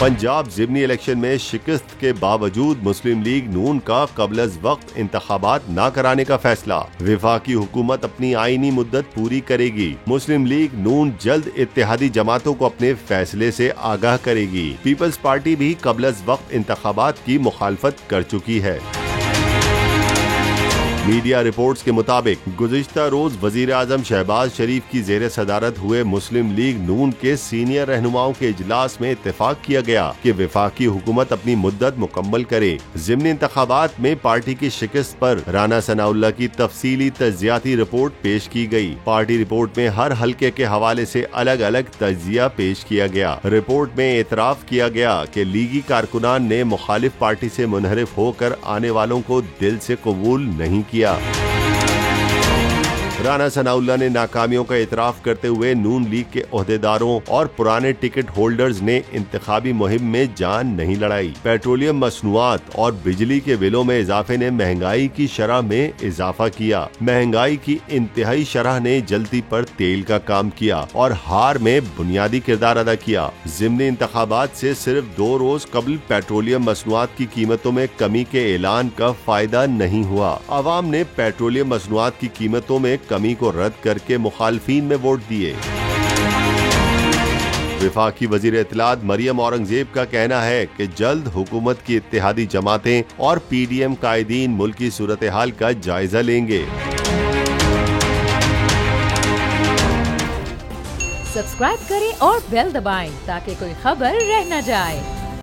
Punjab ज़िमनी election में शिकस्त के बावजूद मुस्लिम लीग नून का क़ब्ल वक्त इंतखाबात न कराने का फैसला। वफाकी हुकूमत अपनी आईनी मुद्दत पूरी करेगी। मुस्लिम लीग नून जल्द इत्तेहादी जमातों को अपने फैसले से आगाह करेगी। पीपल्स पार्टी भी क़ब्ल वक्त इंतखाबात की मुखालफत कर चुकी है। मीडिया रिपोर्ट्स के मुताबिक गुज़िश्ता रोज वजीर आजम शहबाज शरीफ की जेर सदारत हुए मुस्लिम लीग नून के सीनियर रहनुमाओं के इजलास में इत्तेफाक किया गया कि वफाकी हुकूमत अपनी मुद्दत मुकम्मल करे। ज़िमनी इंतखाबात में पार्टी की शिकस्त पर राना सनाउल्लाह की तफसीली तज्जियाती रिपोर्ट पेश की गई। पार्टी रिपोर्ट में हर हल्के के हवाले से अलग अलग तज्जिया पेश किया गया। रिपोर्ट में एतराफ किया गया कि लीगी कारकुनान ने मुखालिफ पार्टी से मुनहरिफ होकर आने वालों को दिल से कबूल नहीं किया। राना सनाउल्लाह ने नाकामियों का इतराफ करते हुए नून लीग के ओहदेदारों और पुराने टिकट होल्डर्स ने इंतखाबी मुहिम में जान नहीं लड़ाई। पेट्रोलियम मसनूआत और बिजली के बिलों में इजाफे ने महंगाई की शरह में इजाफा किया। महंगाई की इंतहाई शरह ने जल्दी पर तेल का काम किया और हार में बुनियादी किरदार अदा किया। ज़िमनी इंतखाबात से सिर्फ 2 रोज कबल पेट्रोलियम मसनूआत की कीमतों में कमी के ऐलान का फायदा नहीं हुआ। अवाम ने पेट्रोलियम मसनूआत की कीमतों में कमी को रद्द करके मुखालफीन में वोट दिए। वफाकी वजीर इत्तलात मरियम औरंगजेब का कहना है कि जल्द हुकूमत की इत्तेहादी जमातें और PDM कायदीन मुल्क की सूरत हाल का जायजा लेंगे। सब्सक्राइब करें और बेल दबाएं ताकि कोई खबर रह न जाए।